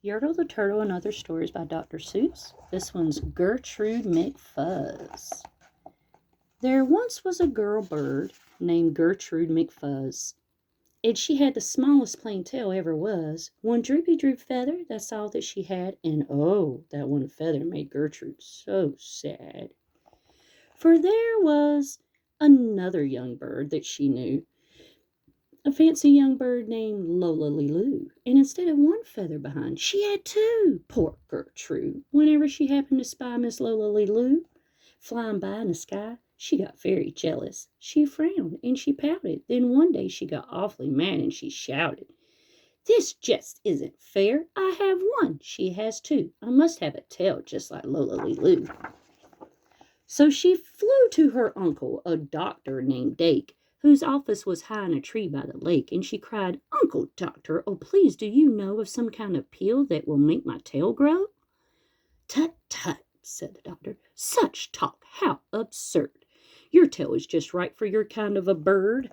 Yertle the Turtle and Other Stories by Dr. Seuss. This one's Gertrude McFuzz. There once was a girl bird named Gertrude McFuzz, and she had the smallest plain tail ever was. One droopy droop feather, that's all that she had, and oh, that one feather made Gertrude so sad. For there was another young bird that she knew, a fancy young bird named Lola Loo, and instead of one feather behind, she had two. Poor Gertrude! Whenever she happened to spy Miss Lola Loo flying by in the sky, she got very jealous. She frowned and she pouted. Then one day she got awfully mad and she shouted, "This just isn't fair. I have one. She has two. I must have a tail just like Lola Loo." So she flew to her uncle, a doctor named Dake, whose office was high in a tree by the lake, and she cried, "Uncle Doctor, oh please, do you know of some kind of pill that will make my tail grow?" "Tut, tut," said the doctor. "Such talk! How absurd! Your tail is just right for your kind of a bird."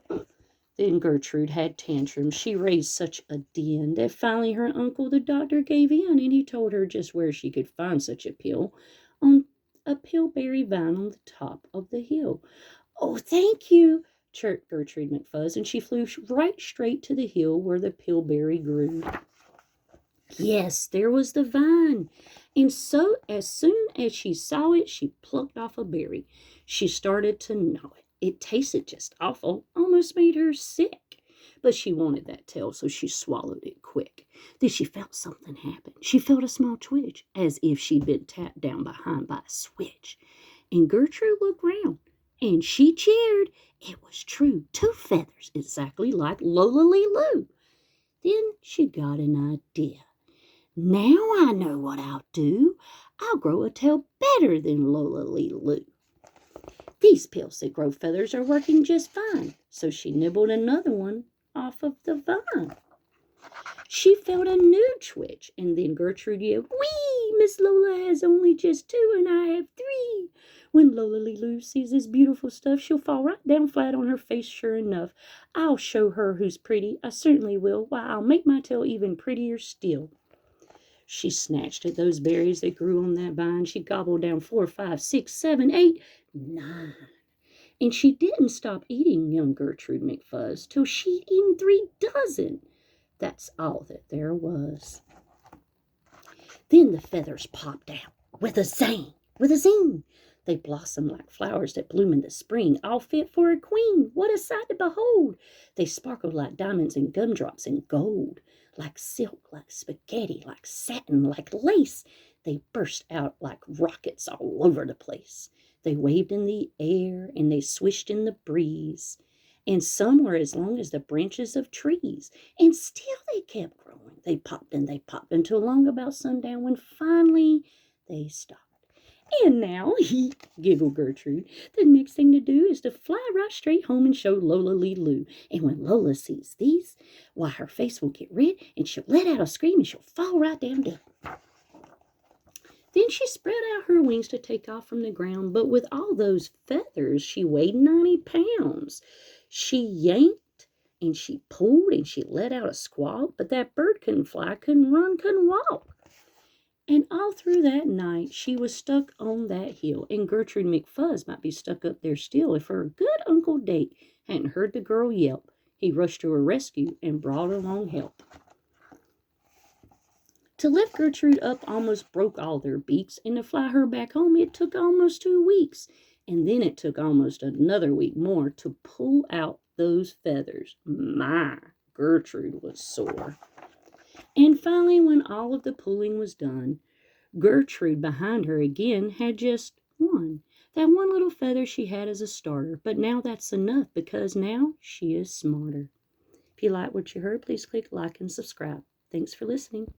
Then Gertrude had tantrums. She raised such a din that finally her uncle, the doctor, gave in, and he told her just where she could find such a pill, on a pillberry vine on the top of the hill. "Oh, thank you," chirped Gertrude McFuzz, and she flew right straight to the hill where the pillberry grew. Yes, there was the vine, and so as soon as she saw it, she plucked off a berry. She started to gnaw it. It tasted just awful, almost made her sick. But she wanted that tail, so she swallowed it quick. Then she felt something happen. She felt a small twitch, as if she'd been tapped down behind by a switch. And Gertrude looked round, and she cheered. It was true, two feathers, exactly like Lola Loo. Then she got an idea. "Now I know what I'll do. I'll grow a tail better than Lola Loo. These pills that grow feathers are working just fine." So she nibbled another one off of the vine. She felt a new twitch, and then Gertrude yelled, "Wee! Miss Lola has only just two, and I have three. When Lola Loo sees this beautiful stuff, she'll fall right down flat on her face sure enough. I'll show her who's pretty. I certainly will. Why, I'll make my tail even prettier still." She snatched at those berries that grew on that vine. She gobbled down 4, 5, 6, 7, 8, 9. And she didn't stop eating young Gertrude McFuzz till she'd eaten 3 dozen. That's all that there was. Then the feathers popped out with a zang, with a zing. They blossomed like flowers that bloom in the spring, all fit for a queen. What a sight to behold! They sparkled like diamonds and gumdrops and gold, like silk, like spaghetti, like satin, like lace. They burst out like rockets all over the place. They waved in the air and they swished in the breeze. And some were as long as the branches of trees. And still they kept growing. They popped and they popped until long about sundown, when finally they stopped. "And now," giggled Gertrude, "the next thing to do is to fly right straight home and show Lola Loo. And when Lola sees these, why, her face will get red and she'll let out a scream and she'll fall right down dead." Then she spread out her wings to take off from the ground, but with all those feathers she weighed 90 pounds. She yanked and she pulled and she let out a squawk, but that bird couldn't fly, couldn't run, couldn't walk. And all through that night she was stuck on that hill, and Gertrude McFuzz might be stuck up there still if her good Uncle Dake hadn't heard the girl yelp. He rushed to her rescue and brought along help. To lift Gertrude up almost broke all their beaks, and to fly her back home it took almost 2 weeks. And then it took almost another week more to pull out those feathers. My, Gertrude was sore. And finally, when all of the pulling was done, Gertrude behind her again had just one. That one little feather she had as a starter. But now that's enough, because now she is smarter. If you like what you heard, please click like and subscribe. Thanks for listening.